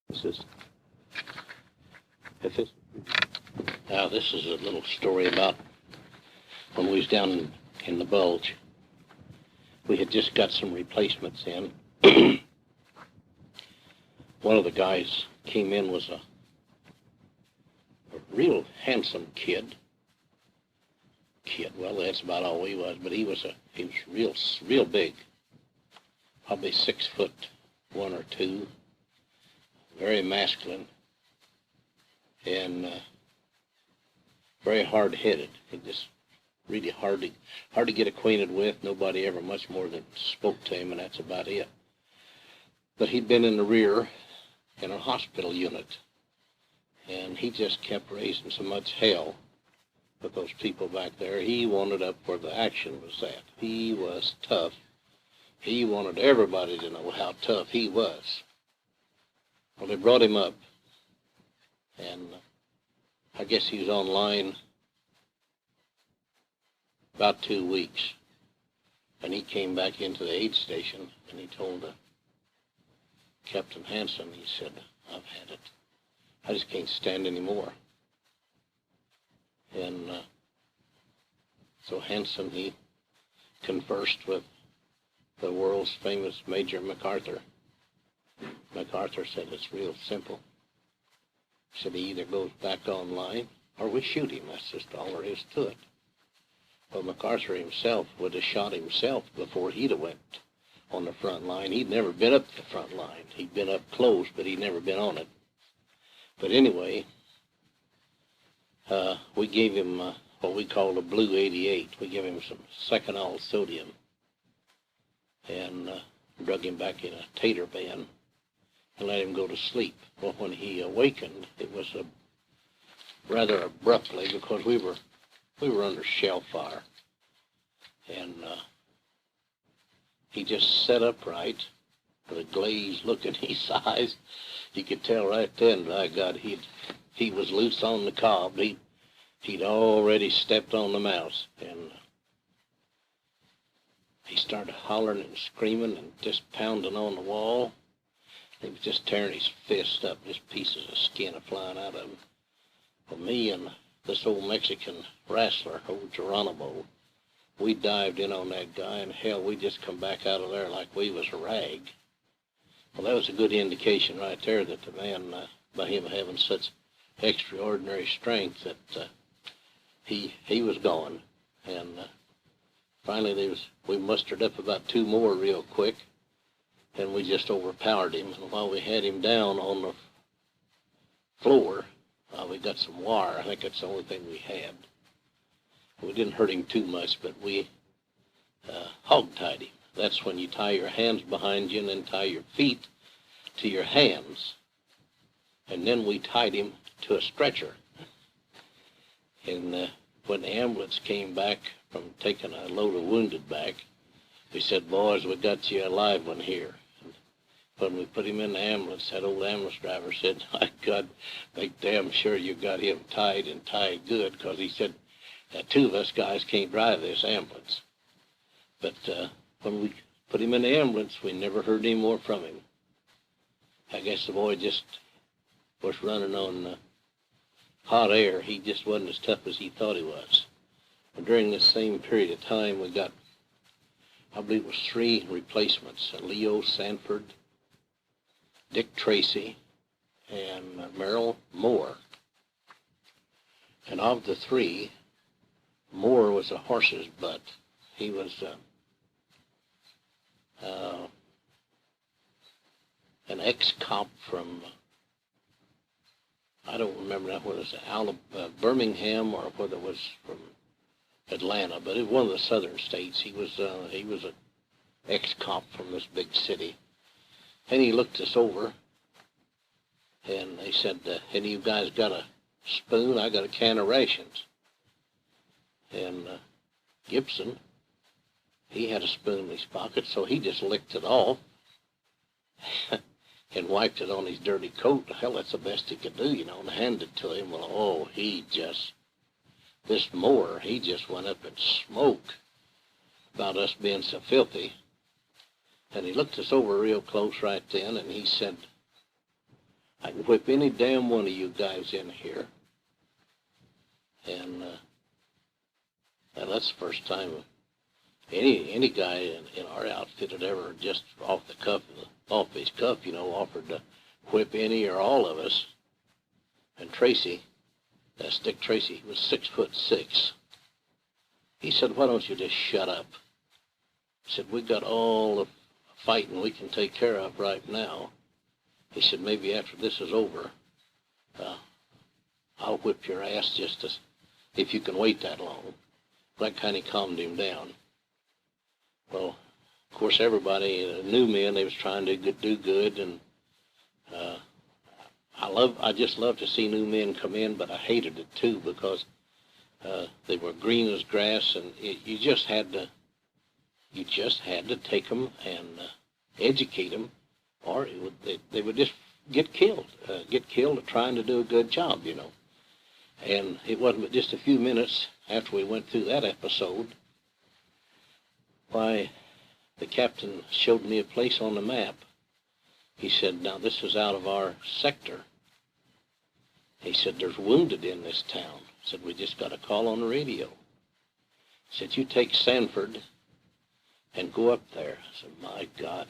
This is now. This is a little story about when we was down in the Bulge. We had just got some replacements in. One of the guys came in was a real handsome kid. Well, that's about all he was, but he was real big, probably 6'1" or 2. Very masculine and very hard-headed. He just really hard to get acquainted with. Nobody ever much more than spoke to him, and that's about it. But he'd been in the rear in a hospital unit, and he just kept raising so much hell with those people back there. He wanted up where the action was at. He was tough. He wanted everybody to know how tough he was. Well, they brought him up, and I guess he was online about 2 weeks, and he came back into the aid station, and he told Captain Hanson, he said, "I've had it. I just can't stand anymore." And so Hanson, he conversed with the world's famous Major MacArthur. MacArthur said, "It's real simple." He said, "He either goes back online or we shoot him. That's just all there is to it." Well, MacArthur himself would have shot himself before he'd have went on the front line. He'd never been up the front line. He'd been up close, but he'd never been on it. But anyway, we gave him what we called a Blue 88. We gave him some Seconal sodium and drug him back in a tater band and let him go to sleep. Well, when he awakened, it was rather abruptly, because we were under shell fire, and he just sat upright with a glazed look in his eyes. You could tell right then, by God, he was loose on the cob. He'd already stepped on the mouse, and he started hollering and screaming and just pounding on the wall. He was just tearing his fist up, just pieces of skin are flying out of him. Well, me and this old Mexican wrestler, old Geronimo, we dived in on that guy, and hell, we just come back out of there like we was a rag. Well, that was a good indication right there that the man, by him having such extraordinary strength, that he was gone. And finally, we mustered up about 2 more real quick, and we just overpowered him. And while we had him down on the floor, we got some wire. I think that's the only thing we had. We didn't hurt him too much, but we hog-tied him. That's when you tie your hands behind you and then tie your feet to your hands. And then we tied him to a stretcher. And when the ambulance came back from taking a load of wounded back, they said, "Boys, we got you a live one here." And when we put him in the ambulance, that old ambulance driver said, "My God, make damn sure you got him tied and tied good," because he said, 2 of us guys can't drive this ambulance. But when we put him in the ambulance, we never heard any more from him. I guess the boy just was running on hot air. He just wasn't as tough as he thought he was. And during this same period of time, we got, I believe it was 3 replacements: Leo Sanford, Dick Tracy, and Merrill Moore. And of the 3, Moore was a horse's butt. He was an ex-cop from, I don't remember now whether it was Birmingham or whether it was from Atlanta, but it was one of the southern states. He was an ex-cop from this big city. And he looked us over, and he said, "Any of you guys got a spoon? I got a can of rations." And Gibson, he had a spoon in his pocket, so he just licked it off and wiped it on his dirty coat. Hell, that's the best he could do, and handed it to him. Well, this Moore, he just went up in smoke about us being so filthy. And he looked us over real close right then, and he said, I can whip any damn one of you guys in here. And that's the first time any guy in our outfit had ever just off his cuff, offered to whip any or all of us. And Tracy, that Stick Tracy, was 6'6". He said, "Why don't you just shut up?" He said, "We got all the fighting we can take care of right now." He said, "Maybe after this is over, I'll whip your ass if you can wait that long." That kind of calmed him down. Well, of course, everybody, new men, they was trying to do good, and I just love to see new men come in, but I hated it too because they were green as grass, and you just had to take them and educate them, or they would just get killed trying to do a good job, And it wasn't but just a few minutes after we went through that episode, why, the captain showed me a place on the map. He said, "Now this is out of our sector." He said, "There's wounded in this town." He said, "We just got a call on the radio." He said, "You take Sanford and go up there." I said, "My God,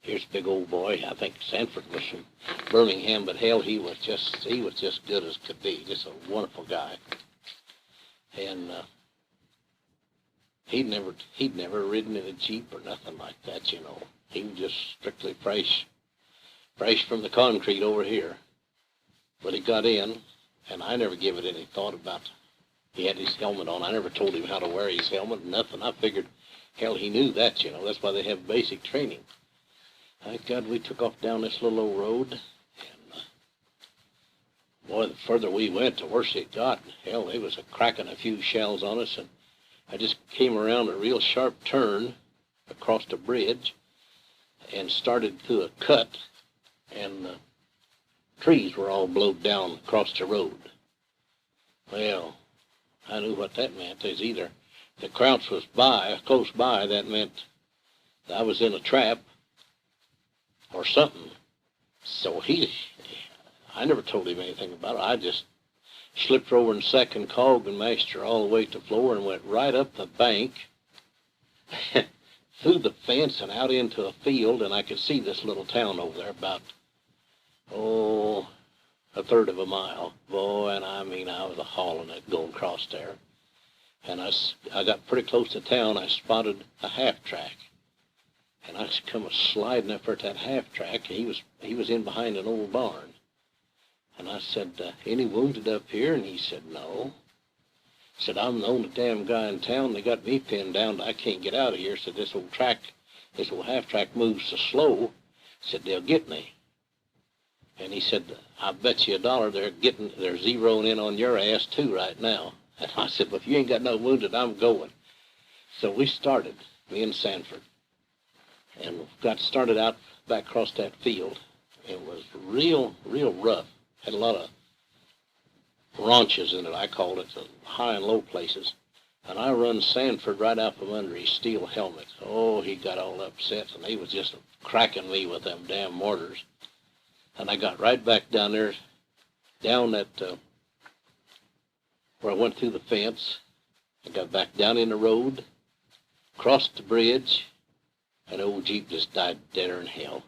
here's a big old boy." I think Sanford was from Birmingham, but hell, he was just good as could be. Just a wonderful guy. And he'd never ridden in a Jeep or nothing like that, He was just strictly fresh from the concrete over here. But he got in, and I never gave it any thought about. He had his helmet on. I never told him how to wear his helmet, nothing. I figured, hell, he knew that, That's why they have basic training. Thank God we took off down this little old road, and boy, the further we went, the worse it got. Hell, they was cracking a few shells on us, and I just came around a real sharp turn across the bridge and started through a cut, and the trees were all blowed down across the road. Well, I knew what that meant. Is either the Crouch was close by, that meant I was in a trap or something. So I never told him anything about it. I just slipped over in second cog and mashed her all the way to the floor and went right up the bank, through the fence and out into a field, and I could see this little town over there about, a third of a mile. Boy, and I was hauling it going across there. And I got pretty close to town. I spotted a half-track. And I come sliding up at that half-track. He was in behind an old barn. And I said, "Any wounded up here?" And he said, "No." He said, "I'm the only damn guy in town. They got me pinned down. I can't get out of here." Said, this old half-track moves so slow. Said, "They'll get me." And he said, "I bet you $1 they're zeroing in on your ass too right now." And I said, "Well, if you ain't got no wounded, I'm going." So we started, me and Sanford, and got started out back across that field. It was real rough. Had a lot of raunches in it, I called it, the high and low places. And I run Sanford right out from under his steel helmet. Oh, he got all upset, and he was just cracking me with them damn mortars. And I got right back down there, down that, where I went through the fence. I got back down in the road, crossed the bridge, and the old Jeep just died deader than hell.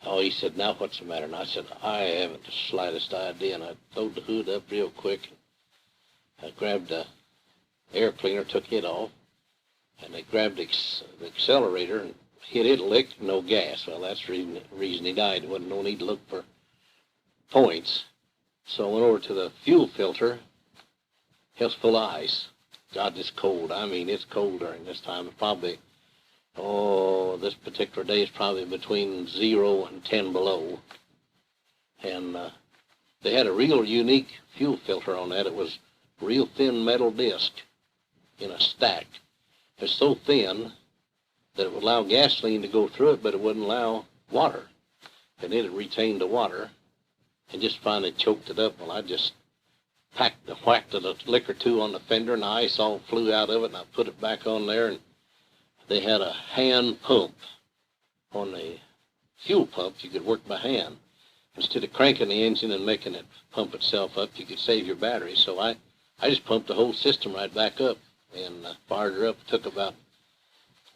Oh, he said, "Now what's the matter?" And I said, "I haven't the slightest idea." And I throwed the hood up real quick. I grabbed the air cleaner, took it off, and I grabbed the accelerator and hit it a lick, no gas. Well, that's the reason he died. There wasn't no need to look for points. So I went over to the fuel filter. It was full of ice. God, it's cold. It's cold during this time. Probably, this particular day is probably between 0 and 10 below. And they had a real unique fuel filter on that. It was real thin metal disc in a stack. It's so thin that it would allow gasoline to go through it, but it wouldn't allow water. And it had retained the water and just finally choked it up. Well, I just whacked a lick or two on the fender, and the ice all flew out of it, and I put it back on there. And they had a hand pump on the fuel pump. You could work by hand. instead of cranking the engine and making it pump itself up, you could save your battery. So I just pumped the whole system right back up and fired her up. It took about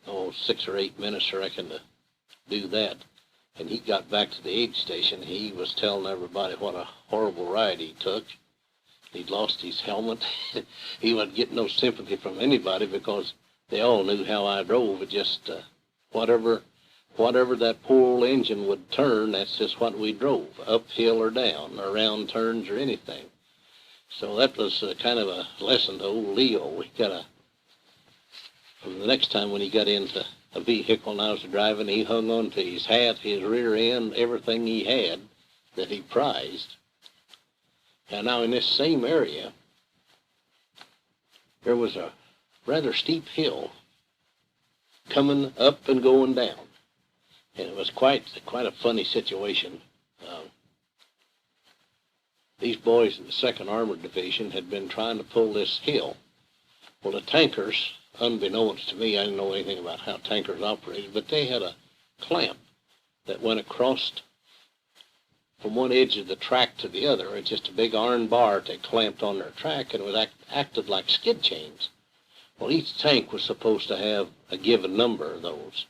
6 or 8 minutes, I reckon, to do that. And he got back to the aid station. He was telling everybody what a horrible ride he took. He'd lost his helmet. He wasn't getting no sympathy from anybody because they all knew how I drove. It just whatever that poor old engine would turn, that's just what we drove, uphill or down, or around turns or anything. So that was kind of a lesson to old Leo. He got from the next time when he got into a vehicle and I was driving, he hung on to his hat, his rear end, everything he had that he prized. And now in this same area, there was a rather steep hill coming up and going down. And it was quite a funny situation. These boys in the 2nd Armored Division had been trying to pull this hill. Well, the tankers, unbeknownst to me, I didn't know anything about how tankers operated, but they had a clamp that went across from one edge of the track to the other. It's just a big iron bar they clamped on their track, and it was acted like skid chains. Well, each tank was supposed to have a given number of those.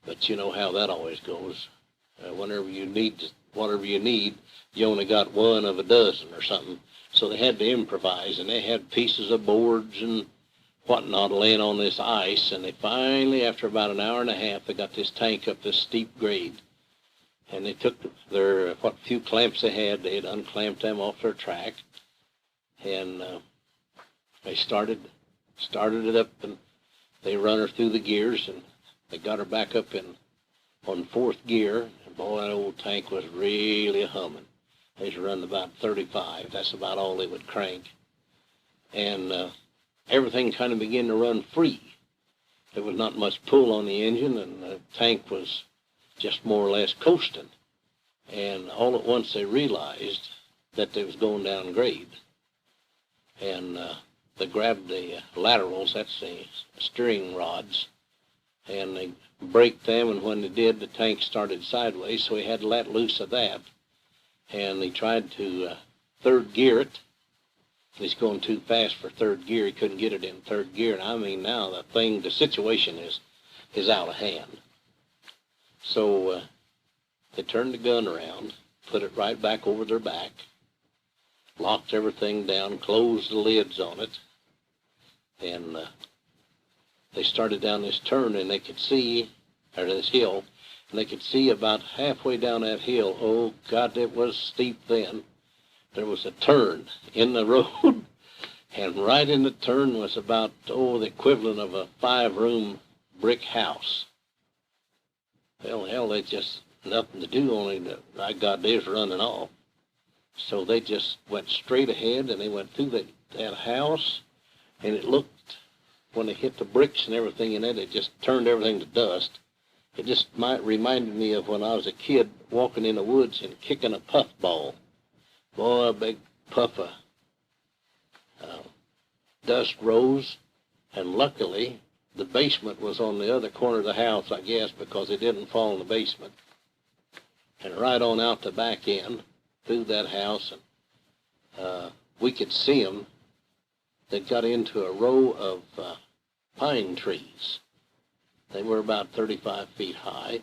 But you know how that always goes. Whenever you need whatever you need, you only got one of a dozen or something. So they had to improvise, and they had pieces of boards and whatnot laying on this ice. And they finally, after about an hour and a half, they got this tank up this steep grade. And they took their what few clamps they had had unclamped them off their track, and they started it up, and they run her through the gears, and they got her back up on 4th gear, and boy, that old tank was really humming. They was running about 35. That's about all they would crank. And everything kind of began to run free. There was not much pull on the engine, and the tank was just more or less coasting. And all at once they realized that they was going down grade. And they grabbed the laterals, that's the steering rods, and they braked them, and when they did, the tank started sideways, so he had to let loose of that. And he tried to 3rd gear it. He's going too fast for 3rd gear. He couldn't get it in 3rd gear. And I mean, now the situation is out of hand. So they turned the gun around, put it right back over their back, locked everything down, closed the lids on it, and they started down this turn, and they could see, or this hill, and they could see about halfway down that hill. Oh, God, it was steep then. There was a turn in the road, and right in the turn was about, the equivalent of a 5-room brick house. Hell, they just nothing to do, only that I got theirs running off. So they just went straight ahead, and they went through that house, and it looked, when they hit the bricks and everything in it, it just turned everything to dust. It just reminded me of when I was a kid walking in the woods and kicking a puffball. Boy, a big puff of dust rose, and luckily the basement was on the other corner of the house, I guess, because it didn't fall in the basement. And right on out the back end, through that house, and we could see them. They got into a row of pine trees. They were about 35 feet high,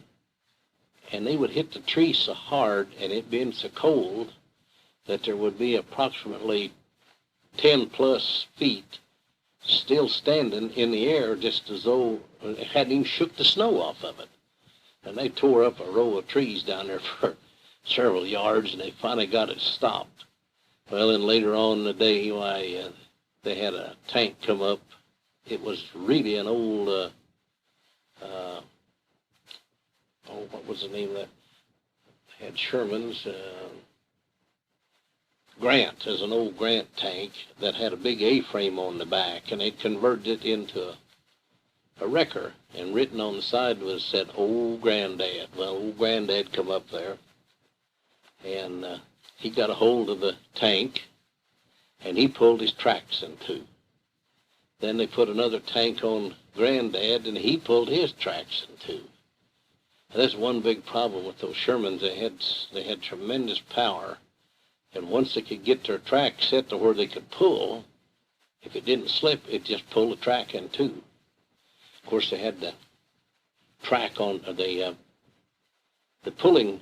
and they would hit the tree so hard, and it being so cold, that there would be approximately 10+ feet still standing in the air, just as though it hadn't even shook the snow off of it. And they tore up a row of trees down there for several yards, and they finally got it stopped. Well, then later on in the day, they had a tank come up. It was really an old, what was the name of that? They had Sherman's, Grant, as an old Grant tank that had a big A-frame on the back, and they'd converted it into a wrecker, and written on the side said, Old Granddad. Well, old Granddad come up there, and he got a hold of the tank, and he pulled his tracks in two. Then they put another tank on Granddad, and he pulled his tracks in two. And that's one big problem with those Shermans. They had tremendous power, and once they could get their track set to where they could pull, if it didn't slip, it just pulled the track in two. Of course, they had the track on the pulling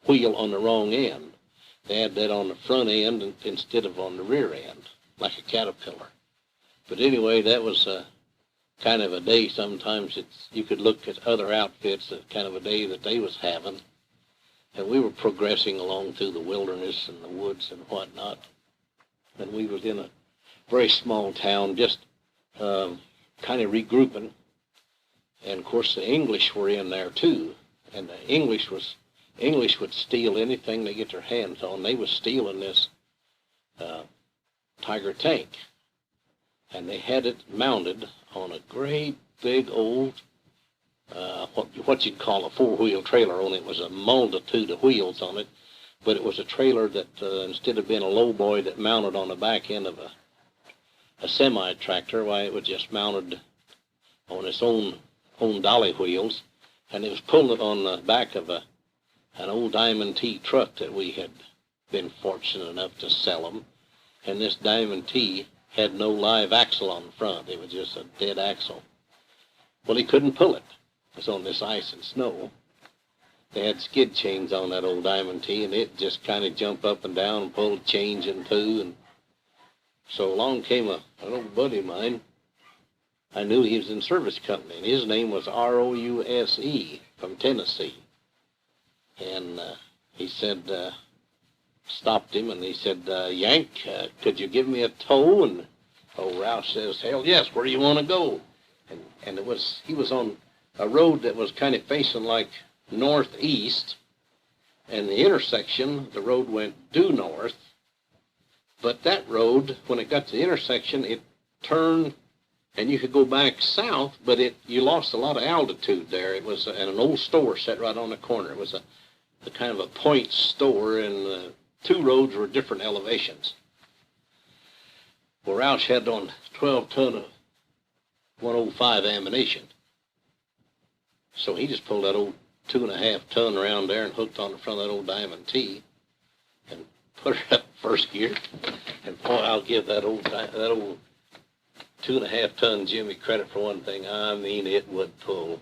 wheel on the wrong end. They had that on the front end instead of on the rear end, like a Caterpillar. But anyway, that was kind of a day. Sometimes you could look at other outfits, kind of a day that they was having. And we were progressing along through the wilderness and the woods and whatnot. And we was in a very small town, just kind of regrouping. And of course the English were in there too. And the English would steal anything they get their hands on. They was stealing this Tiger tank. And they had it mounted on a great big old, what you'd call a four-wheel trailer. Only it was a multitude of wheels on it, but it was a trailer that instead of being a lowboy that mounted on the back end of a semi-tractor, why it was just mounted on its own dolly wheels, and it was pulling it on the back of an old Diamond T truck that we had been fortunate enough to sell them. And this Diamond T had no live axle on the front. It was just a dead axle. Well, he couldn't pull it. It was on this ice and snow. They had skid chains on that old Diamond T, and it just kind of jumped up and down and pulled chains in two. And so along came an old buddy of mine. I knew he was in service company, and his name was Rouse from Tennessee. And he said, stopped him, and he said, Yank, could you give me a tow? And old Roush says, hell yes, where do you want to go? And he was on a road that was kind of facing like northeast, and the intersection, the road went due north, but that road, when it got to the intersection, it turned, and you could go back south, but you lost a lot of altitude there. It was an old store set right on the corner. It was a kind of a point store, and two roads were different elevations. Well, Roush had on 12 ton of 105 ammunition. So he just pulled that old 2.5 ton around there and hooked on the front of that old Diamond T and put her up first gear. And boy, I'll give that old 2.5 ton Jimmy credit for one thing. I mean, it would pull.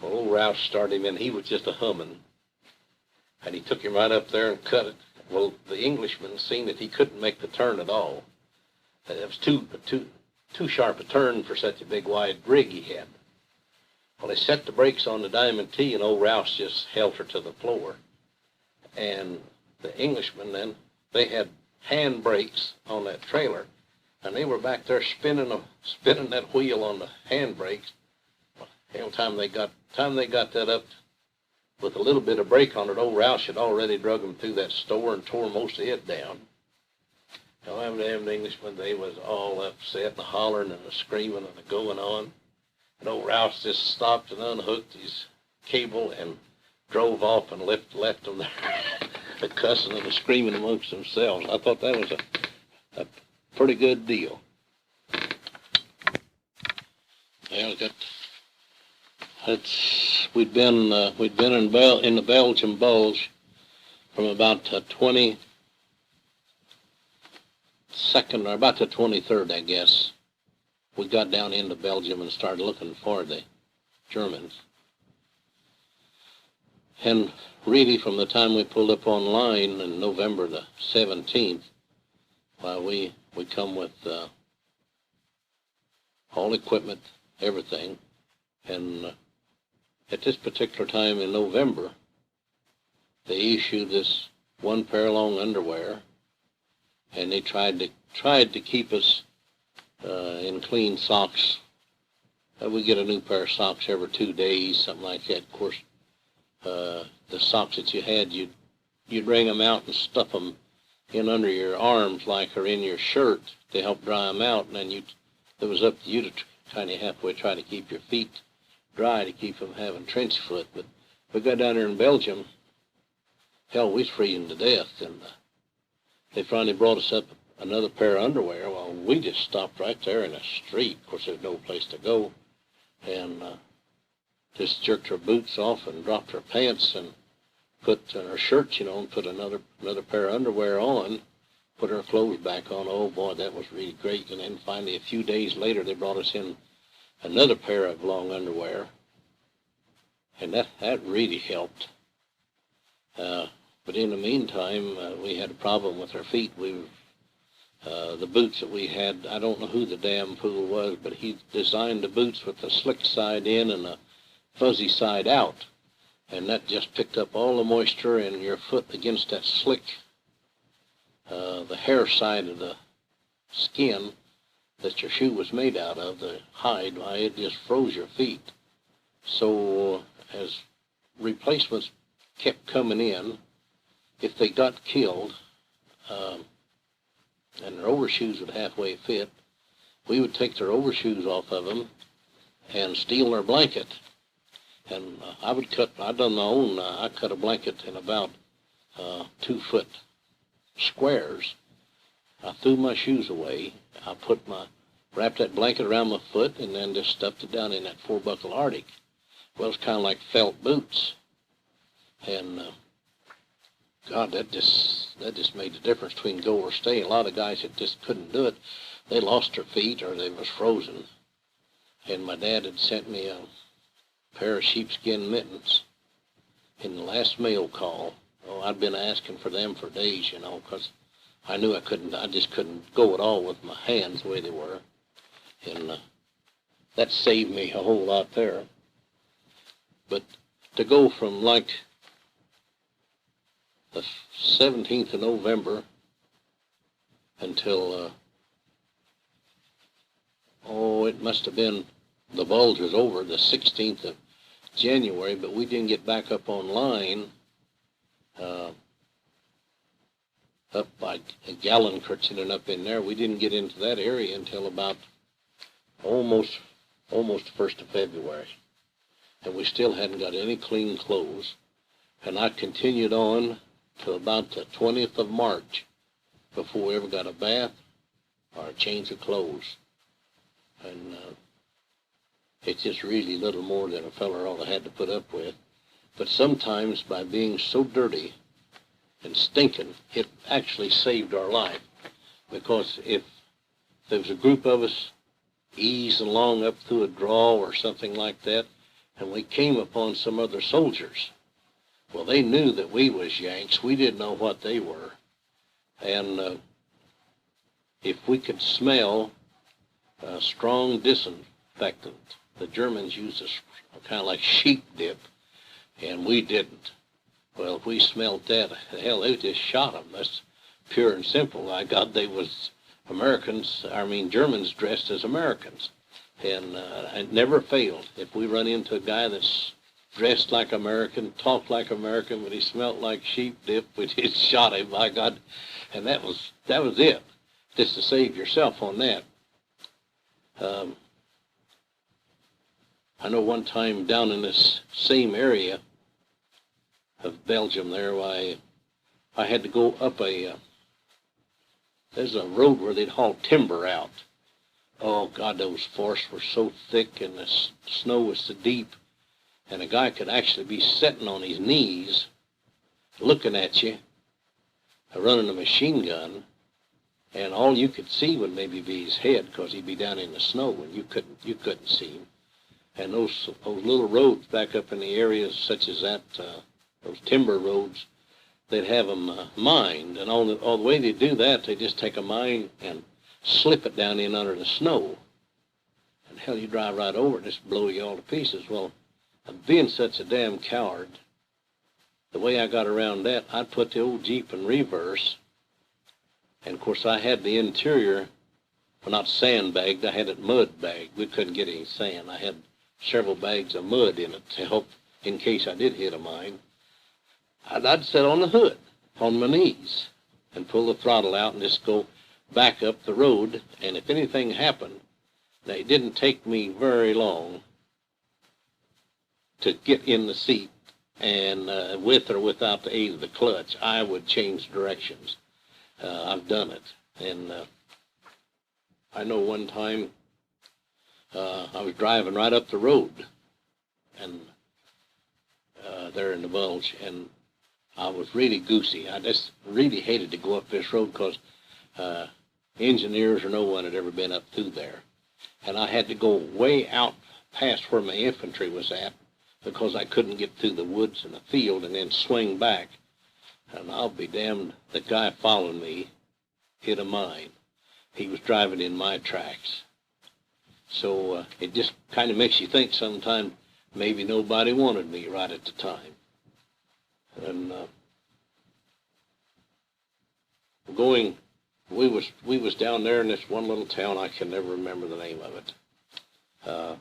Well, old Roush started him in. He was just a humming. And he took him right up there and cut it. Well, the Englishman seen that he couldn't make the turn at all. It was too sharp a turn for such a big wide rig he had. Well, they set the brakes on the Diamond T, and old Roush just held her to the floor. And the Englishmen then, they had hand brakes on that trailer, and they were back there spinning that wheel on the hand brakes. Well, every time they got that up with a little bit of brake on it, old Roush had already drug them through that store and tore most of it down. Now, them damn Englishmen, they was all upset and hollering and screaming and going on. And old Roush just stopped and unhooked his cable and drove off and left them there, cussing and screaming amongst themselves. I thought that was a pretty good deal. Well, we'd been in the Belgium Bulge from about 22nd or about the 23rd, I guess. We got down into Belgium and started looking for the Germans. And really, from the time we pulled up on line on November the 17th, we come with all equipment, everything, and at this particular time in November, they issued this one pair of long underwear, and they tried to keep us in clean socks. We get a new pair of socks every 2 days, something like that. Of course, the socks that you had, you'd wring them out and stuff them in under your arms like or in your shirt to help dry them out, and then it was up to you to kind of halfway try to keep your feet dry to keep from having trench foot. But we got down there in Belgium, hell, we was freezing to death, and they finally brought us up another pair of underwear. Well, we just stopped right there in the street. Of course, there's no place to go. and just jerked her boots off and dropped her pants and put her shirt, you know, and put another pair of underwear on, put her clothes back on. Oh boy, that was really great. And then finally, a few days later, they brought us in another pair of long underwear, and that really helped. But in the meantime, we had a problem with our feet. The boots that we had, I don't know who the damn fool was, but he designed the boots with the slick side in and a fuzzy side out. And that just picked up all the moisture in your foot against that slick, the hair side of the skin that your shoe was made out of, the hide. Why, it just froze your feet. So as replacements kept coming in, if they got killed, and their overshoes would halfway fit, we would take their overshoes off of them and steal their blanket. And I done my own, I cut a blanket in about 2 foot squares. I threw my shoes away. I wrapped that blanket around my foot and then just stuffed it down in that 4-buckle Arctic. Well, it's kind of like felt boots. And God, that just made the difference between go or stay. A lot of guys that just couldn't do it, they lost their feet or they was frozen. And my dad had sent me a pair of sheepskin mittens in the last mail call. Oh, I'd been asking for them for days, you know, because I knew I just couldn't go at all with my hands the way they were. And that saved me a whole lot there. But to go from like the 17th of November until, it must have been, the bulge was over the 16th of January, but we didn't get back up online, up by Gallenkirchen and up in there. We didn't get into that area until about almost the 1st of February. And we still hadn't got any clean clothes. And I continued on to about the 20th of March before we ever got a bath or a change of clothes. And it's just really little more than a feller ought to had to put up with. But sometimes by being so dirty and stinking, it actually saved our life. Because if there was a group of us easing along up through a draw or something like that, and we came upon some other soldiers, well, they knew that we was Yanks. We didn't know what they were. And if we could smell a strong disinfectant, the Germans used a kind of like sheep dip, and we didn't. Well, if we smelled that, hell, they just shot them. That's pure and simple. I God, they was Germans dressed as Americans. And it never failed. If we run into a guy that's dressed like American, talked like American, but he smelled like sheep dip, we just shot him, by God. And that was it, just to save yourself on that. I know one time down in this same area of Belgium there, I had to go up there's a road where they'd haul timber out. Oh, God, those forests were so thick and the snow was so deep. And a guy could actually be sitting on his knees looking at you, running a machine gun, and all you could see would maybe be his head because he'd be down in the snow and you couldn't see him. And those little roads back up in the areas such as that, those timber roads, they'd have them mined. And all the way they do that, they just take a mine and slip it down in under the snow. And hell, you drive right over it, just blow you all to pieces. Well, being such a damn coward, the way I got around that, I'd put the old Jeep in reverse. And of course, I had the interior, well, not sandbagged, I had it mud bagged. We couldn't get any sand. I had several bags of mud in it to help in case I did hit a mine. I'd sit on the hood, on my knees, and pull the throttle out and just go back up the road. And if anything happened, now it didn't take me very long to get in the seat, and with or without the aid of the clutch, I would change directions. I've done it. And I know one time I was driving right up the road, and there in the Bulge, and I was really goosey. I just really hated to go up this road because engineers or no one had ever been up through there. And I had to go way out past where my infantry was at because I couldn't get through the woods and the field and then swing back. And I'll be damned, the guy following me hit a mine. He was driving in my tracks. So it just kind of makes you think sometimes maybe nobody wanted me right at the time. And we was down there in this one little town. I can never remember the name of it.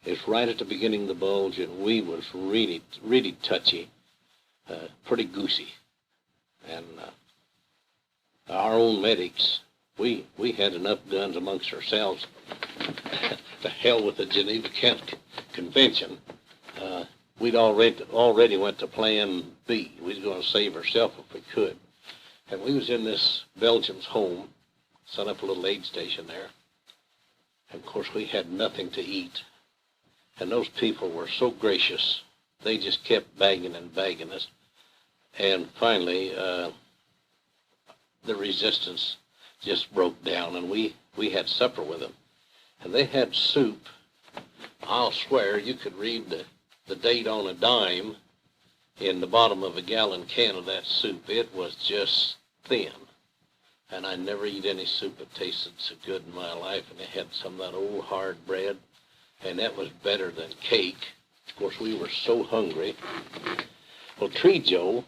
It's right at the beginning of the Bulge, and we was really, really touchy, pretty goosey. And our own medics, we had enough guns amongst ourselves. The hell with the Geneva Convention. We'd already went to Plan B. We was going to save ourselves if we could. And we was in this Belgian's home, set up a little aid station there. And of course we had nothing to eat. And those people were so gracious. They just kept begging and begging us. And finally, the resistance just broke down, and we had supper with them. And they had soup. I'll swear you could read the date on a dime in the bottom of a gallon can of that soup. It was just thin. And I never eat any soup that tasted so good in my life. And they had some of that old hard bread, and that was better than cake. Of course, we were so hungry. Well, Tree Joe,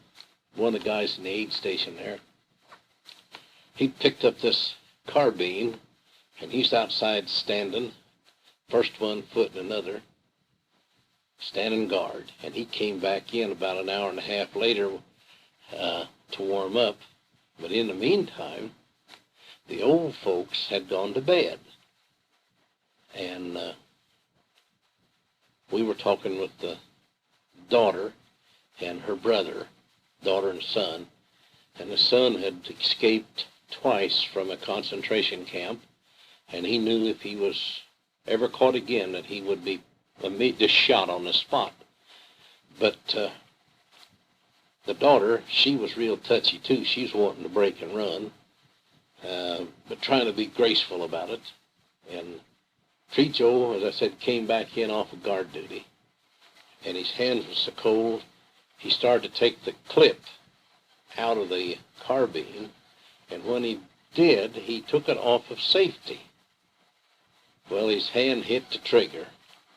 one of the guys in the aid station there, he picked up this carbine, and he's outside standing, first one foot in another, standing guard. And he came back in about an hour and a half later to warm up. But in the meantime, the old folks had gone to bed. And we were talking with the daughter and her brother, daughter and son. And the son had escaped twice from a concentration camp, and he knew if he was ever caught again that he would be just shot on the spot. But the daughter, she was real touchy too. She's wanting to break and run, but trying to be graceful about it. And Tree Joe, as I said, came back in off of guard duty, and his hands were so cold, he started to take the clip out of the carbine, and when he did, he took it off of safety. Well, his hand hit the trigger.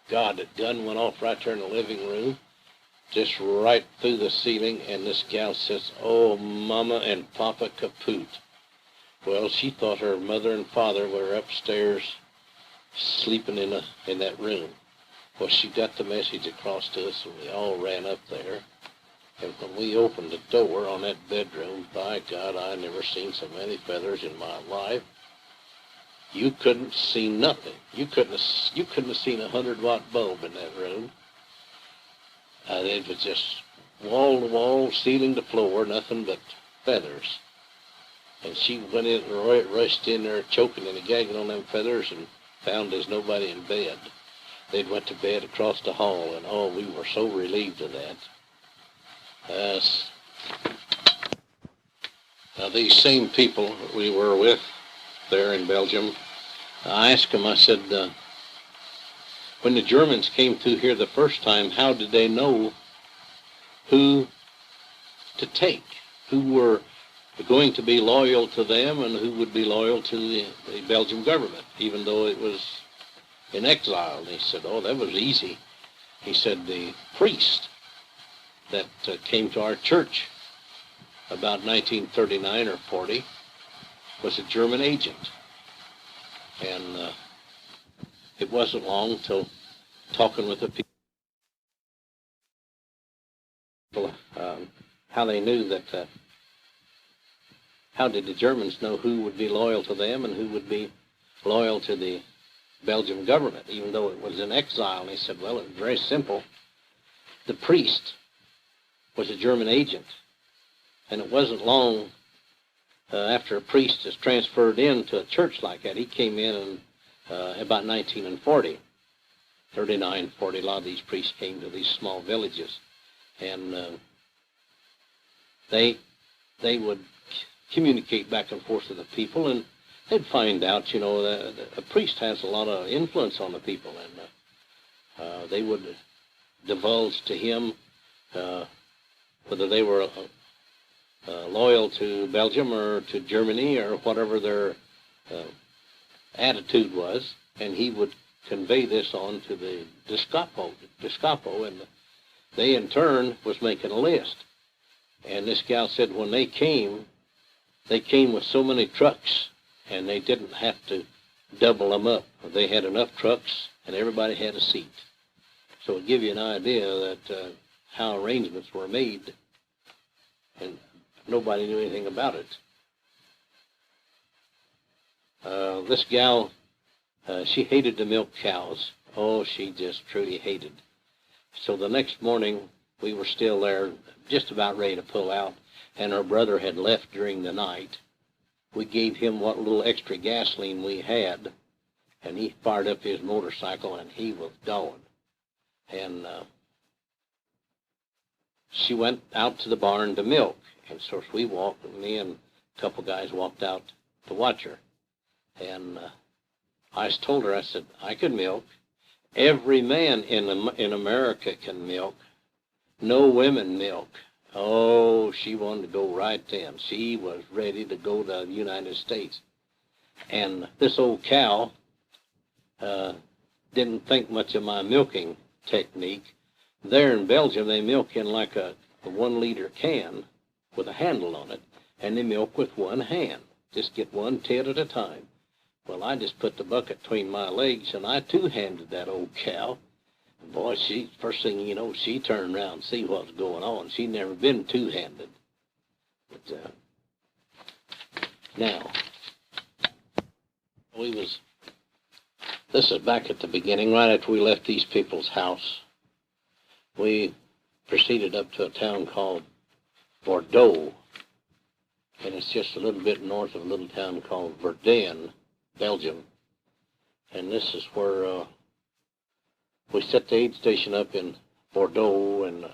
God, the gun went off right there in the living room, just right through the ceiling, and this gal says, "Oh, Mama and Papa kaput." Well, she thought her mother and father were upstairs sleeping in that room. Well, she got the message across to us, and we all ran up there. And when we opened the door on that bedroom, by God, I never seen so many feathers in my life. You couldn't see nothing. You couldn't have seen a 100-watt bulb in that room. It was just wall to wall, ceiling to floor, nothing but feathers. And she went in, rushed in there, choking and gagging on them feathers, and found there's nobody in bed. They'd went to bed across the hall, and oh, we were so relieved of that. Now, these same people we were with there in Belgium, I asked them, I said, when the Germans came through here the first time, how did they know who to take? Who were going to be loyal to them and who would be loyal to the Belgian government, even though it was in exile? And he said, oh, that was easy. He said, the priest that came to our church about 1939 or 40 was a German agent. And it wasn't long till talking with the people, how they knew that, how did the Germans know who would be loyal to them and who would be loyal to the Belgian government, even though it was in exile? And he said, well, it was very simple. The priest was a German agent, and it wasn't long after a priest is transferred into a church like that, he came in about 1940. 39, 40, a lot of these priests came to these small villages, and they would communicate back and forth to the people, and they'd find out, you know, that a priest has a lot of influence on the people, and they would divulge to him whether they were loyal to Belgium or to Germany or whatever their attitude was, and he would convey this on to the Gestapo, and they in turn was making a list. And this gal said when they came with so many trucks, and they didn't have to double them up. They had enough trucks, and everybody had a seat. So it gives you an idea that how arrangements were made, and nobody knew anything about it. This gal, she hated to milk cows. Oh, she just truly hated. So the next morning, we were still there, just about ready to pull out, and her brother had left during the night. We gave him what little extra gasoline we had, and he fired up his motorcycle, and he was going. And she went out to the barn to milk, and so we walked, me and a couple guys walked out to watch her. And I told her, I said, I could milk. Every man in America can milk. No women milk. Oh, she wanted to go right then. She was ready to go to the United States. And this old cow didn't think much of my milking technique. There in Belgium, they milk in like a 1-liter can with a handle on it, and they milk with one hand. Just get one tit at a time. Well, I just put the bucket between my legs, and I two-handed that old cow. Boy, first thing you know, she turned around and see what was going on. She'd never been two-handed. But now, this is back at the beginning, right after we left these people's house. We proceeded up to a town called Bordeaux, and it's just a little bit north of a little town called Verdun, Belgium. And this is where we set the aid station up in Bordeaux, and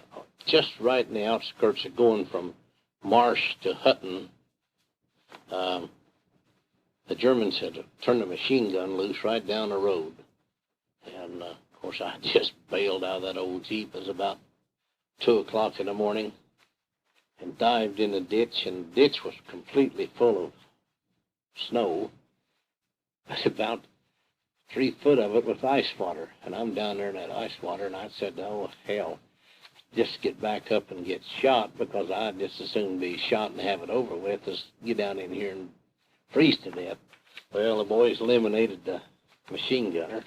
just right in the outskirts of going from Marsh to Hutton, the Germans had turned a machine gun loose right down the road. And, of course, I just bailed out of that old Jeep. It was about 2 o'clock in the morning, and dived in the ditch, and the ditch was completely full of snow. About 3 foot of it was ice water, and I'm down there in that ice water, and I said, oh, hell, just get back up and get shot, because I'd just as soon be shot and have it over with as get down in here and freeze to death. Well, the boys eliminated the machine gunner,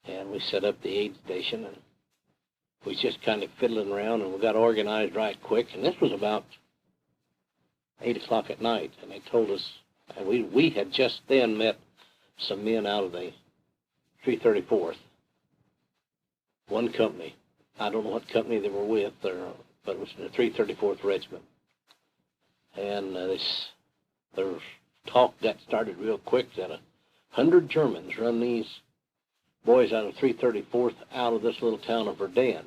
and we set up the aid station, and we just kind of fiddling around, and we got organized right quick, and this was about 8 o'clock at night, and they told us, and we had just then met some men out of the 334th, one company. I don't know what company they were with, but it was the 334th Regiment. And there was talk that started real quick that 100 Germans run these boys out of 334th out of this little town of Verdun.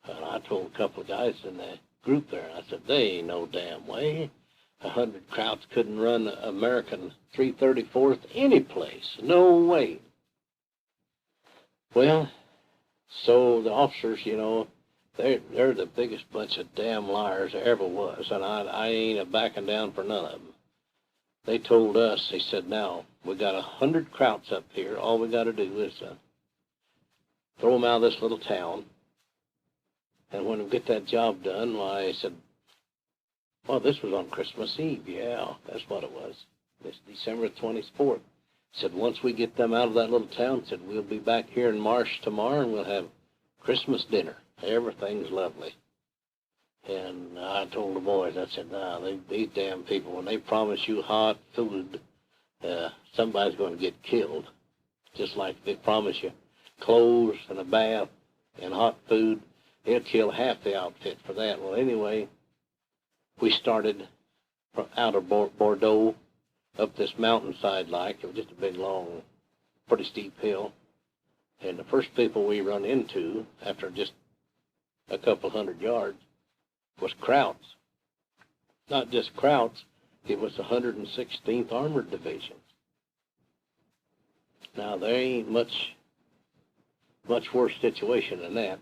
And I told a couple of guys in the group there, I said, they ain't no damn way. 100 Krauts couldn't run American 334th any place. No way. Well, so the officers, you know, they're the biggest bunch of damn liars there ever was, and I ain't a backing down for none of them. They told us, they said, now, we got 100 Krauts up here. All we got to do is throw them out of this little town. And when we get that job done, why, I said, well, this was on Christmas Eve. Yeah, that's what it was. This December 24th. Said, once we get them out of that little town, said, we'll be back here in Marsh tomorrow, and we'll have Christmas dinner. Everything's lovely. And I told the boys, I said, nah, these damn people, when they promise you hot food, somebody's going to get killed. Just like they promise you clothes and a bath and hot food, they'll kill half the outfit for that. Well, anyway, we started out of Bordeaux, up this mountainside like. It was just a big, long, pretty steep hill. And the first people we run into, after just a couple hundred yards, was Krauts. Not just Krauts, it was the 116th Armored Division. Now, there ain't much worse situation than that.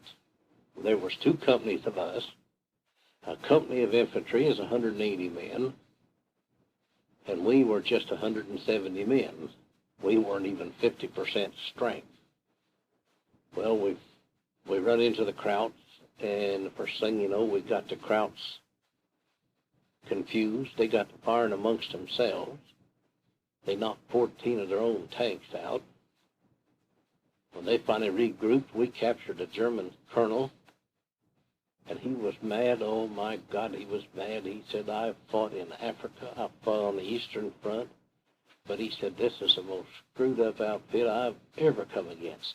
There was 2 companies of us. A company of infantry is 180 men, and we were just 170 men. We weren't even 50% strength. Well, we run into the Krauts, and the first thing you know, we got the Krauts confused. They got to firing amongst themselves. They knocked 14 of their own tanks out. When they finally regrouped, we captured a German colonel, and he was mad. Oh, my God, he was mad. He said, "I fought in Africa. I fought on the Eastern Front." But he said, "This is the most screwed-up outfit I've ever come against."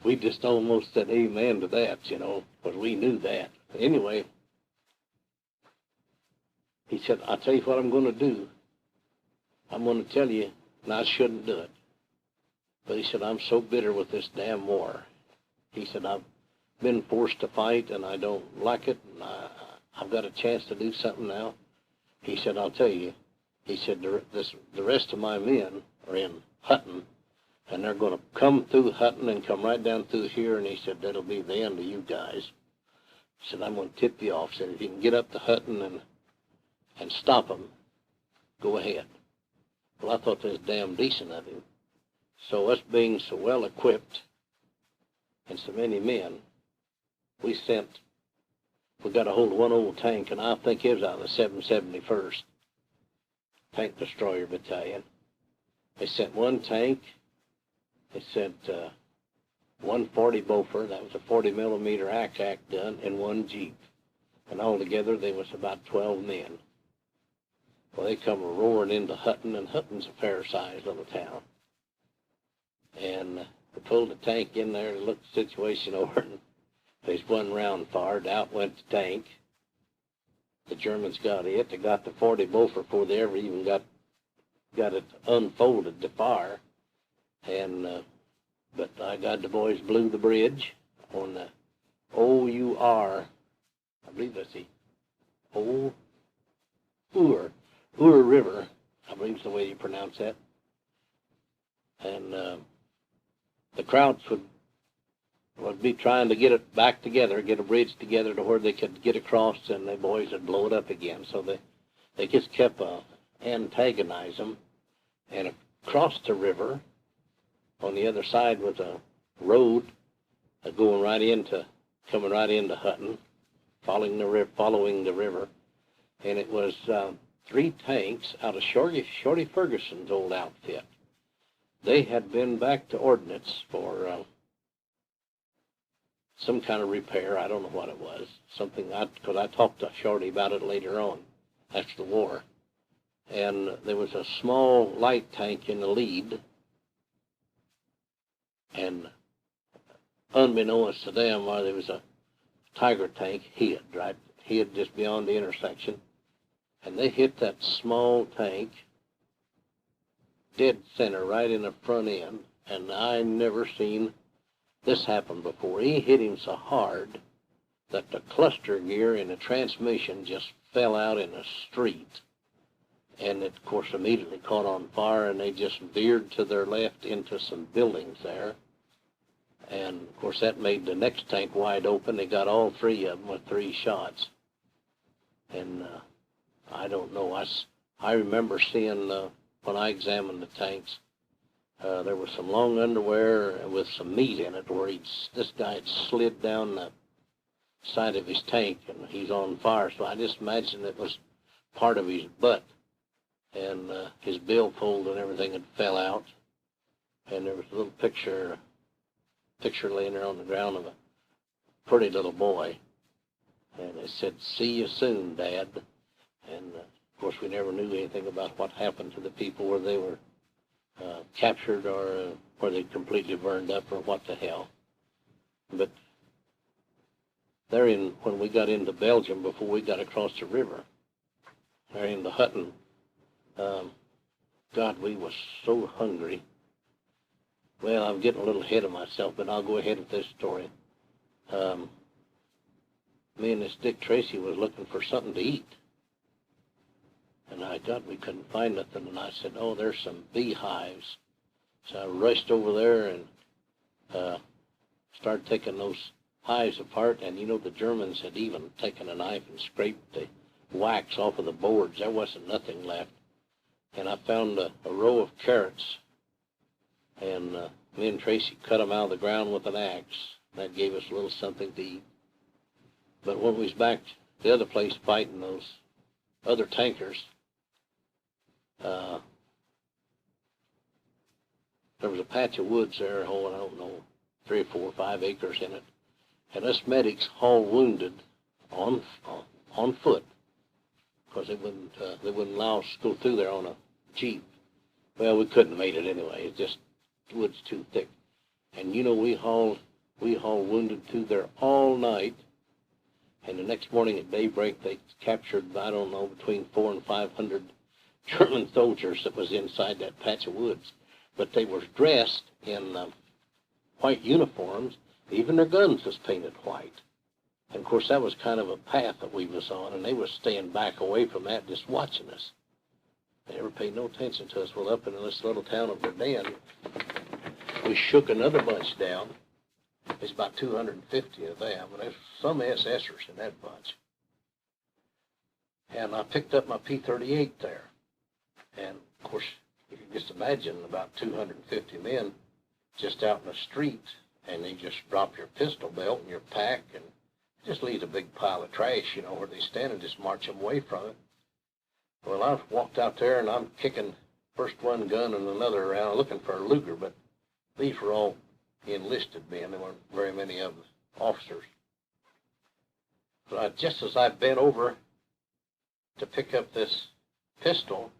we just almost said amen to that, because we knew that. Anyway, he said, "I'll tell you what I'm going to do. I'm going to tell you, and I shouldn't do it. But," he said, "I'm so bitter with this damn war." He said, "I've been forced to fight, and I don't like it, and I've got a chance to do something now." He said, "I'll tell you." He said, the rest of my men are in Hutton, and they're going to come through Hutton and come right down through here." And he said, "That'll be the end of you guys." He said, "I'm going to tip you off." He said, "If you can get up to Hutton and stop them, go ahead." Well, I thought that was damn decent of him. So us being so well equipped and so many men, we got a hold of one old tank, and I think it was out of the 771st Tank Destroyer Battalion. They sent one tank. They sent 140 Beaufort, that was a 40-millimeter ACAC gun, and one Jeep. And altogether, there was about 12 men. Well, they come roaring into Hutton, and Hutton's a fair-sized little town. And they pulled the tank in there and looked the situation over, and there's one round fired. Out went the tank. The Germans got it. They got the 40 Beaufort before they ever even got it unfolded to fire. And but I got the boys blew the bridge on the OUR, I believe that's the Ur River, I believe is the way you pronounce that. And the Krauts would be trying to get it back together, get a bridge together to where they could get across, and the boys would blow it up again. So they just kept antagonize them. And across the river, on the other side was a road coming right into Hutton, following the river. And it was 3 tanks out of Shorty Ferguson's old outfit. They had been back to Ordnance for some kind of repair. I don't know what it was. Because I talked to Shorty about it later on, after the war. And there was a small light tank in the lead. And unbeknownst to them, there was a Tiger tank hid just beyond the intersection. And they hit that small tank dead center right in the front end. And I never seen this happen before. He hit him so hard that the cluster gear in the transmission just fell out in the street. And it, of course, immediately caught on fire, and they just veered to their left into some buildings there. And, of course, that made the next tank wide open. They got all 3 of them with 3 shots. And I don't know. I remember seeing, when I examined the tanks, there was some long underwear with some meat in it where this guy had slid down the side of his tank, and he's on fire. So I just imagined it was part of his butt. And his billfold and everything had fell out. And there was a little picture laying there on the ground of a pretty little boy. And it said, "See you soon, Dad." And, of course, we never knew anything about what happened to the people, where they were captured or where they completely burned up or what the hell. But when we got into Belgium, before we got across the river, there in the Hutton God, we was so hungry. Well, I'm getting a little ahead of myself, but I'll go ahead with this story. Me and this Dick Tracy was looking for something to eat. And we couldn't find nothing. And I said, oh, there's some beehives. So I rushed over there and started taking those hives apart. And, you know, the Germans had even taken a knife and scraped the wax off of the boards. There wasn't nothing left. And I found a row of carrots. And me and Tracy cut them out of the ground with an axe. That gave us a little something to eat. But when we was back the other place fighting those other tankers, there was a patch of woods there, I don't know, 3 or 4 or 5 acres in it. And us medics hauled wounded on foot, because they wouldn't allow us to go through there on a jeep. Well, we couldn't have made it anyway. It's just the wood's too thick. And you know, we hauled wounded through there all night. And the next morning at daybreak, they captured, I don't know, between 400 and 500 German soldiers that was inside that patch of woods. But they were dressed in white uniforms. Even their guns was painted white. And, of course, that was kind of a path that we was on, and they were staying back away from that, just watching us. They never paid no attention to us. Well, up in this little town of Verdun, we shook another bunch down. There's about 250 of them, but there's some SSers in that bunch. And I picked up my P-38 there. And, of course, you can just imagine about 250 men just out in the street, and they just drop your pistol belt and your pack, and just leaves a big pile of trash, you know, where they stand, and just march them away from it. Well, I walked out there, and I'm kicking first one gun and another around, looking for a Luger, but these were all enlisted men. There weren't very many of the officers. But just as I bent over to pick up this pistol,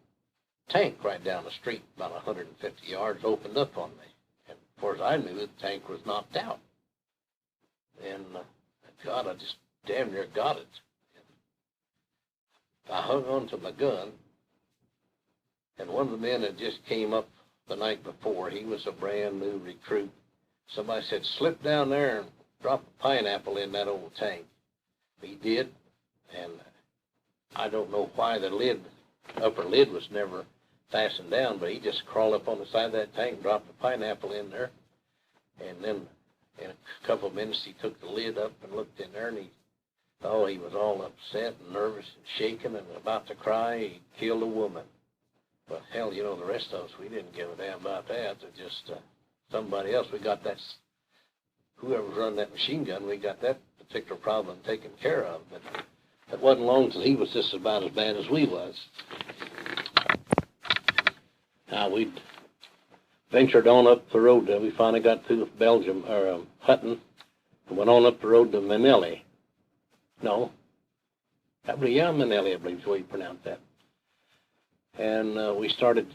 tank right down the street, about 150 yards, opened up on me. And as far as I knew, the tank was knocked out. And God, I just damn near got it. I hung on to my gun, and one of the men that just came up the night before, he was a brand new recruit. Somebody said, slip down there and drop a pineapple in that old tank. He did, and I don't know why the upper lid was never fastened down, but he just crawled up on the side of that tank and dropped a pineapple in there. And then in a couple of minutes, he took the lid up and looked in there, and he was all upset and nervous and shaking and about to cry. He killed a woman. But hell, you know, the rest of us, we didn't give a damn about that. It just somebody else, we got that, whoever's running that machine gun, we got that particular problem taken care of. But it wasn't long till he was just about as bad as we was. Now, we ventured on up the road there. We finally got through Belgium, or Hutton, and went on up the road to Manelli. No, Manelli, I believe is the way you pronounce that. And we started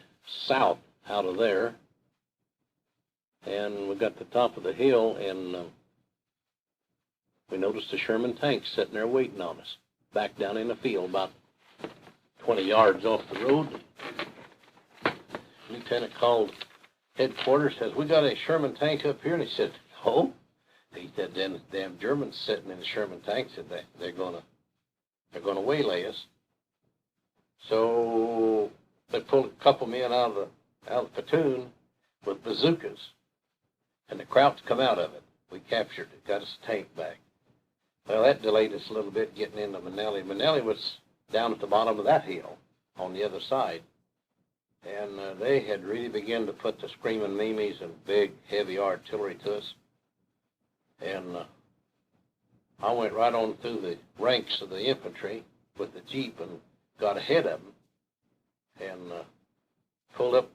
south out of there, and we got to the top of the hill, and we noticed a Sherman tank sitting there waiting on us, back down in the field, about 20 yards off the road. Lieutenant called headquarters, says, we got a Sherman tank up here, and he said, oh? He said, then the damn Germans sitting in the Sherman tank said they're gonna waylay us. So they pulled a couple men out of the platoon with bazookas, and the Krauts come out of it. We captured it, got us a tank back. Well, that delayed us a little bit getting into Manelli. Manelli was down at the bottom of that hill on the other side, and they had really begun to put the screaming Mimis and big, heavy artillery to us. And I went right on through the ranks of the infantry with the Jeep and got ahead of them and pulled up.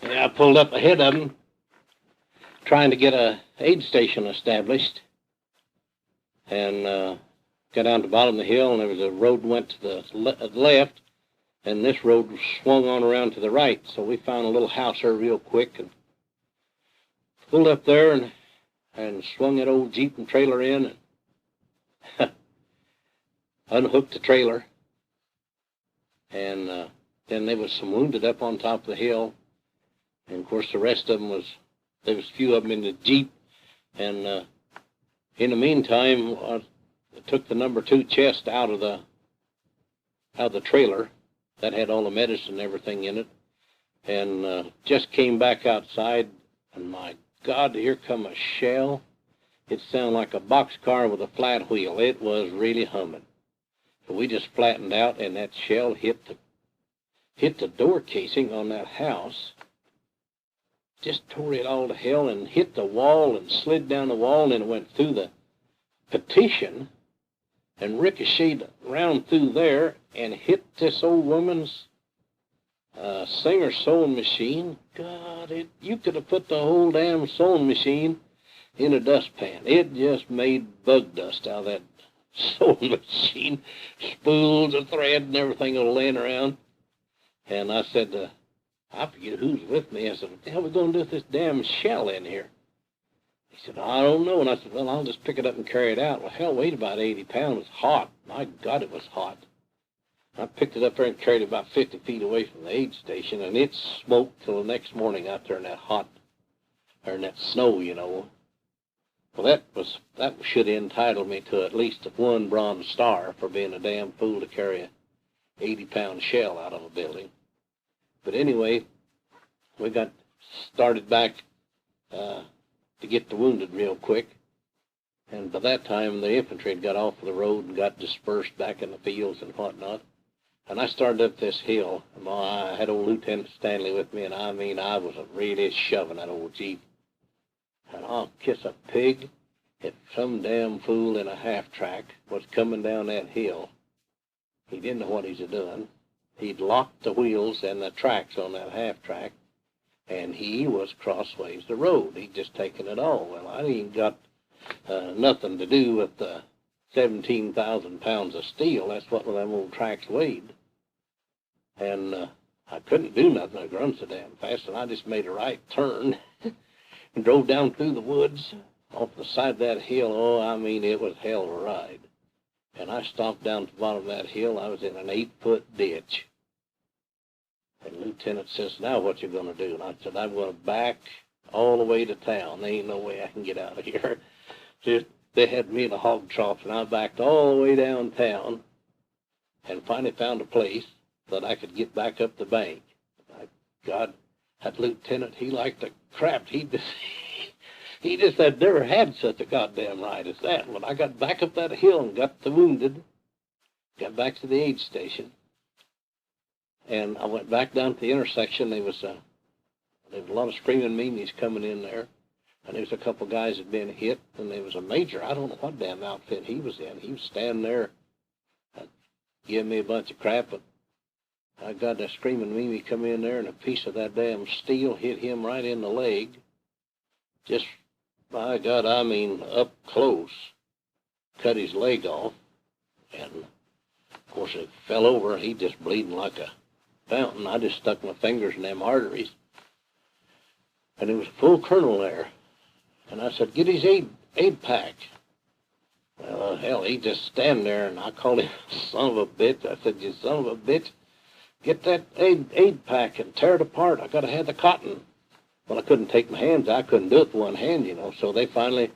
Yeah, I pulled up ahead of them trying to get a aid station established, and got down to the bottom of the hill, and there was a road went to the left, and this road swung on around to the right. So we found a little house there real quick and pulled up there and swung that old Jeep and trailer in. And unhooked the trailer, and then there was some wounded up on top of the hill, and of course the rest of them there was a few of them in the Jeep, and in the meantime, I took the number 2 chest out of the trailer that had all the medicine and everything in it, and just came back outside, and my God, here come a shell. It sounded like a boxcar with a flat wheel. It was really humming. So we just flattened out, and that shell hit the door casing on that house. Just tore it all to hell and hit the wall and slid down the wall, and it went through the partition and ricocheted around through there and hit this old woman's Singer sewing machine. God, you could have put the whole damn sewing machine in a dustpan. It just made bug dust out of that sewing machine. Spools of thread and everything was laying around. And I said, I forget who's with me. I said, what the hell are we going to do with this damn shell in here? He said, I don't know. And I said, well, I'll just pick it up and carry it out. Well, hell, it weighed about 80 pounds. It was hot. My God, it was hot. I picked it up there and carried it about 50 feet away from the aid station, and it smoked till the next morning out there in that in that snow, you know. Well, that should entitle me to at least 1 Bronze Star for being a damn fool to carry a 80-pound shell out of a building. But anyway, we got started back to get the wounded real quick. And by that time, the infantry had got off of the road and got dispersed back in the fields and whatnot. And I started up this hill. And I had old Lieutenant Stanley with me, and I mean, I was really shoving that old Jeep. And I'll kiss a pig if some damn fool in a half-track was coming down that hill. He didn't know what he was doing. He'd locked the wheels and the tracks on that half-track, and he was crossways the road. He'd just taken it all. Well, I ain't got nothing to do with the 17,000 pounds of steel. That's what them old tracks weighed. And I couldn't do nothing. I run so damn fast, and I just made a right turn and drove down through the woods off the side of that hill. Oh, I mean, it was hell of a ride. And I stopped down at the bottom of that hill. I was in an 8-foot ditch. And the lieutenant says, now what you going to do? And I said, I'm going to back all the way to town. There ain't no way I can get out of here. Just, they had me in a hog trough, and I backed all the way downtown and finally found a place that I could get back up the bank. My God, that lieutenant, he liked the crap. He just had never had such a goddamn ride as that. When I got back up that hill and got the wounded, got back to the aid station, and I went back down to the intersection. There was a lot of screaming meanies coming in there, and there was a couple guys that had been hit, and there was a major. I don't know what damn outfit he was in. He was standing there giving me a bunch of crap, but I got that screaming meanie come in there, and a piece of that damn steel hit him right in the leg. Just, by God, I mean, up close, cut his leg off, and of course it fell over. He just bleeding like a fountain. I just stuck my fingers in them arteries, and there was a full colonel there, and I said, get his aid pack. Well, hell, he just stand there, and I called him son of a bitch. I said, you son of a bitch, get that aid pack and tear it apart. I got to have the cotton. Well, I couldn't take my hands. I couldn't do it with one hand, you know. So they finally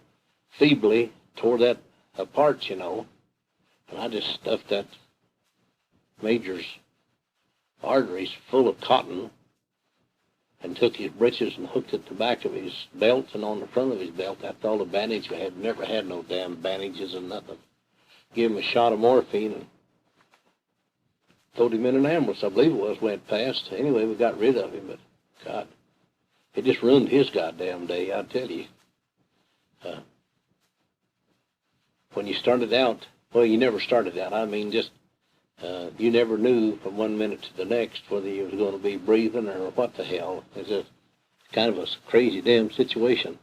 feebly tore that apart, you know. And I just stuffed that major's arteries full of cotton and took his breeches and hooked it to the back of his belt and on the front of his belt. That's all the bandage we had. Never had no damn bandages and nothing. Gave him a shot of morphine and throwed him in an ambulance, I believe it was, went past. Anyway, we got rid of him, but God, it just ruined his goddamn day, I tell you. When you started out, well, you never started out. I mean, just you never knew from one minute to the next whether you was going to be breathing or what the hell. It's just kind of a crazy damn situation.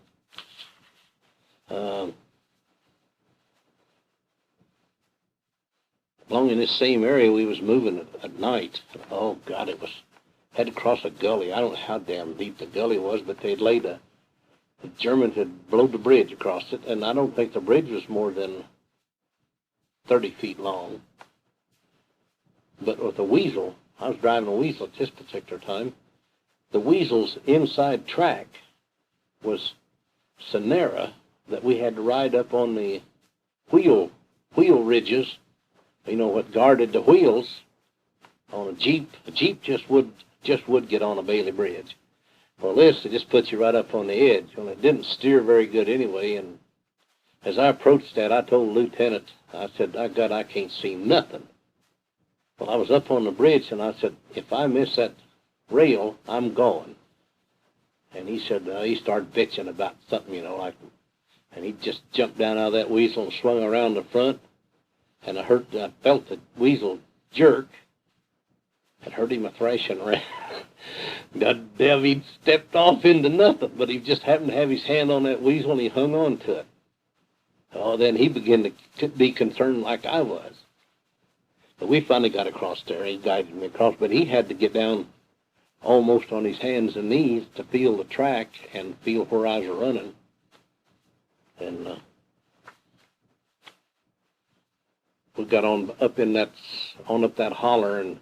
Along in this same area, we was moving at night. Oh, God, had to cross a gully. I don't know how damn deep the gully was, but they'd laid the Germans had blown the bridge across it, and I don't think the bridge was more than 30 feet long. But with the weasel, I was driving a weasel at this particular time. The weasel's inside track was Sonera that we had to ride up on the wheel ridges, what guarded the wheels on a Jeep. A Jeep just would get on a Bailey Bridge. Well, this, it just puts you right up on the edge. Well, it didn't steer very good anyway, and as I approached that, I told the lieutenant, I said, God, I can't see nothing. Well, I was up on the bridge, and I said, if I miss that rail, I'm going. And he said, he started bitching about something, and he just jumped down out of that weasel and swung around the front, and I felt the weasel jerk. It hurt him a thrashing around. God damn, he'd stepped off into nothing, but he just happened to have his hand on that weasel, and he hung on to it. Oh, then he began to be concerned like I was. But we finally got across there. He guided me across, but he had to get down almost on his hands and knees to feel the track and feel where I was running. And we got up that holler, and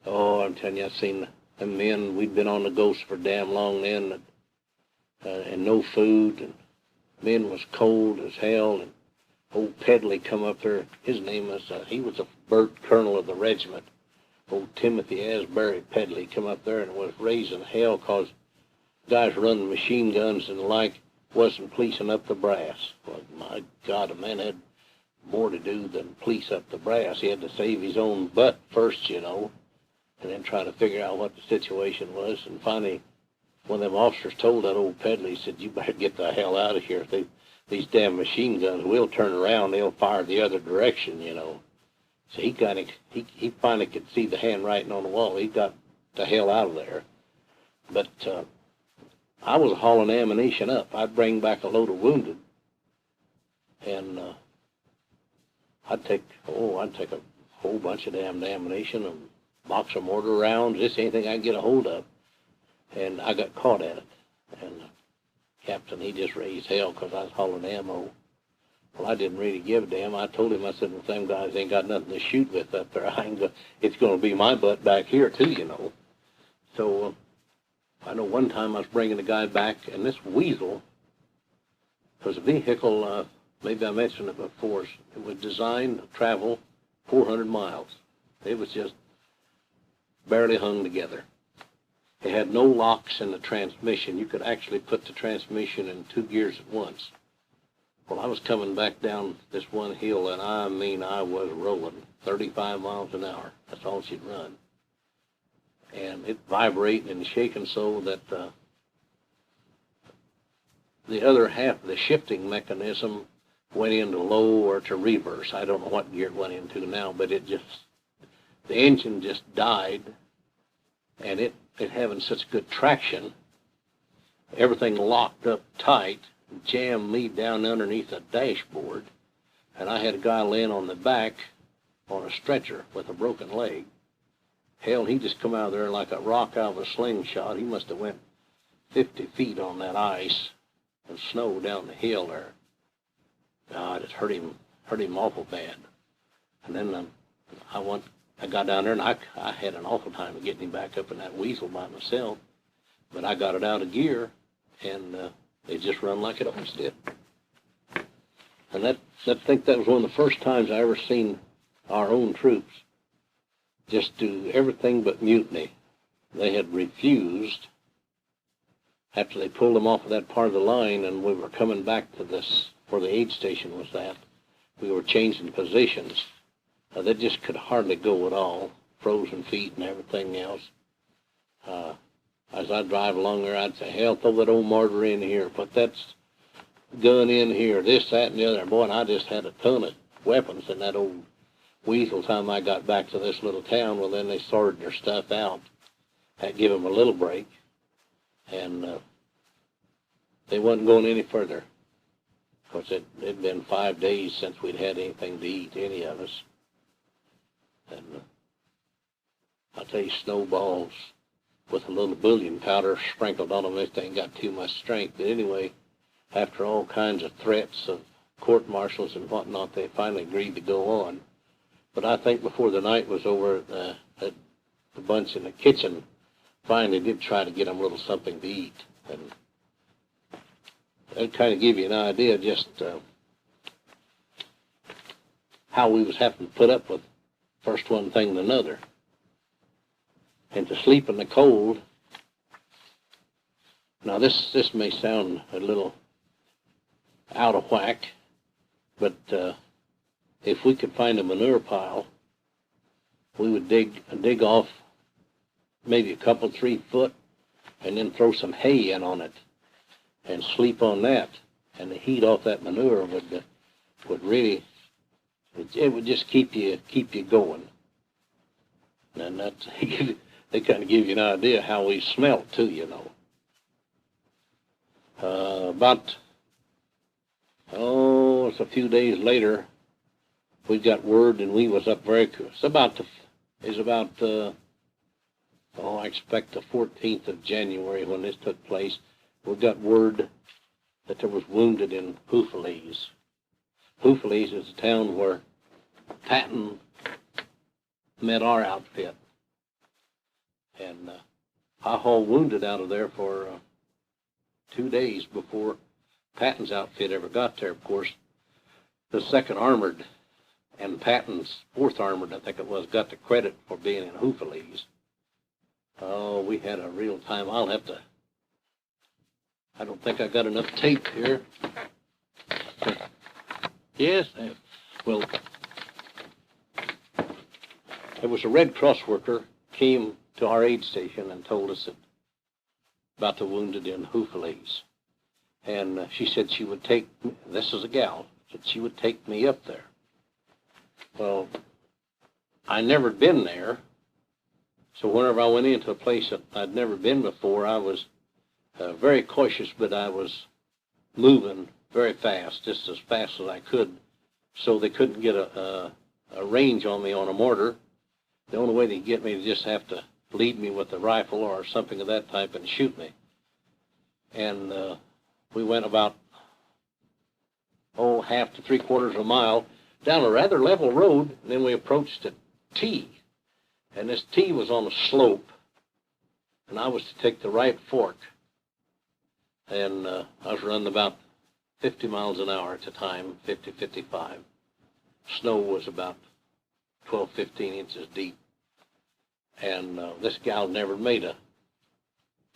I'm telling you, I seen them men. We'd been on the Ghost for damn long then, and no food, and men was cold as hell. And old Pedley come up there. His name was he was a bird colonel of the regiment. Old Timothy Asbury Pedley come up there and was raising hell because guys running machine guns and the like wasn't policing up the brass. Well, my God, a man had more to do than police up the brass. He had to save his own butt first, and then try to figure out what the situation was. And finally, one of them officers told that old Pedley, he said, you better get the hell out of here. These damn machine guns will turn around, they'll fire the other direction, So he finally could see the handwriting on the wall. He got the hell out of there. But I was hauling ammunition up. I'd bring back a load of wounded, and I'd take a whole bunch of damn ammunition, a box of mortar rounds, just anything I could get a hold of. And I got caught at it. And the captain, he just raised hell because I was hauling ammo. Well, I didn't really give a damn. I told him, I said, well, them guys ain't got nothing to shoot with up there. It's going to be my butt back here, too, So I know one time I was bringing a guy back, and this weasel was a vehicle, maybe I mentioned it before, it was designed to travel 400 miles. It was just barely hung together. It had no locks in the transmission. You could actually put the transmission in 2 gears at once. Well, I was coming back down this one hill, and I was rolling 35 miles an hour. That's all she'd run. And it vibrating and shaking so that the other half of the shifting mechanism went into low or to reverse. I don't know what gear it went into now, but the engine just died, and it having such good traction, everything locked up tight, jammed me down underneath the dashboard, and I had a guy laying on the back on a stretcher with a broken leg. Hell, he just come out of there like a rock out of a slingshot. He must have went 50 feet on that ice and snow down the hill there. I just hurt him awful bad. And then I got down there, and I had an awful time of getting him back up in that weasel by myself. But I got it out of gear, and it just run like it always did. And I think that was one of the first times I ever seen our own troops just do everything but mutiny. They had refused, after they pulled them off of that part of the line, and we were coming back to this, where the aid station was at. We were changing positions. They just could hardly go at all, frozen feet and everything else. As I drive along there, I'd say, hell, throw that old mortar in here, put that gun in here, this, that, and the other. Boy, and I just had a ton of weapons in that old weasel. Time I got back to this little town, well, then they sorted their stuff out. Had to give them a little break, and they wasn't going any further, because it'd been 5 days since we'd had anything to eat, any of us. And I'll tell you, snowballs with a little bullion powder sprinkled on them if they ain't got too much strength. But anyway, after all kinds of threats of court-martials and whatnot, they finally agreed to go on. But I think before the night was over, the bunch in the kitchen finally did try to get them a little something to eat. And that kind of give you an idea just how we was having to put up with first one thing and another. And to sleep in the cold. Now this may sound a little out of whack, but if we could find a manure pile, we would dig off maybe a couple, 3 foot, and then throw some hay in on it and sleep on that. And the heat off that manure would really, it would just keep you going. And that's, they kind of give you an idea how we smelt too, you know. It's a few days later, we got word, and we was up very, I expect the 14th of January when this took place, we got word that there was wounded in Hooflees. Hooflees is a town where Patton met our outfit. And I hauled wounded out of there for 2 days before Patton's outfit ever got there. Of course, the 2nd Armored and Patton's 4th Armored, I think it was, got the credit for being in Hooflees. Oh, we had a real time. I don't think I got enough tape here. Yes, well, there was a Red Cross worker came to our aid station and told us about the wounded in Hooflees. And she said she would take, this is a gal, said she would take me up there. Well, I never been there, so whenever I went into a place that I'd never been before, I was very cautious, but I was moving very fast, just as fast as I could, so they couldn't get a range on me on a mortar. The only way they could get me is just have to lead me with a rifle or something of that type and shoot me. And we went about, half to 3/4 of a mile down a rather level road, and then we approached a T. And this T was on a slope, and I was to take the right fork. And I was running about 50 miles an hour at the time, 50, 55. Snow was about 12, 15 inches deep. And this gal never made a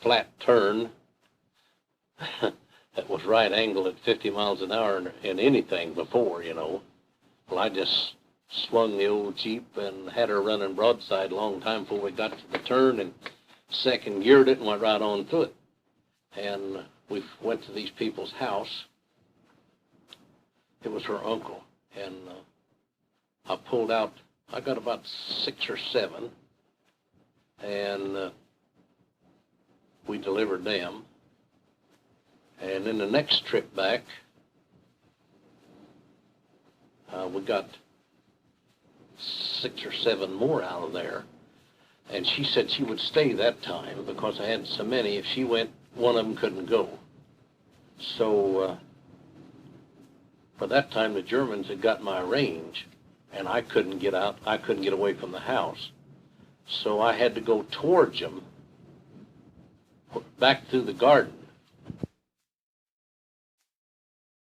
flat turn that was right angled at 50 miles an hour in anything before, you know. Well, I just swung the old Jeep and had her running broadside a long time before we got to the turn, and second geared it and went right on through it. And we went to these people's house. It was her uncle. And I pulled out, I got about 6 or 7, and we delivered them. And then the next trip back, we got 6 or 7 more out of there. And she said she would stay that time because I had so many. If she went, one of them couldn't go. So by that time, the Germans had got my range, and I couldn't get out. I couldn't get away from the house. So I had to go towards them, back through the garden.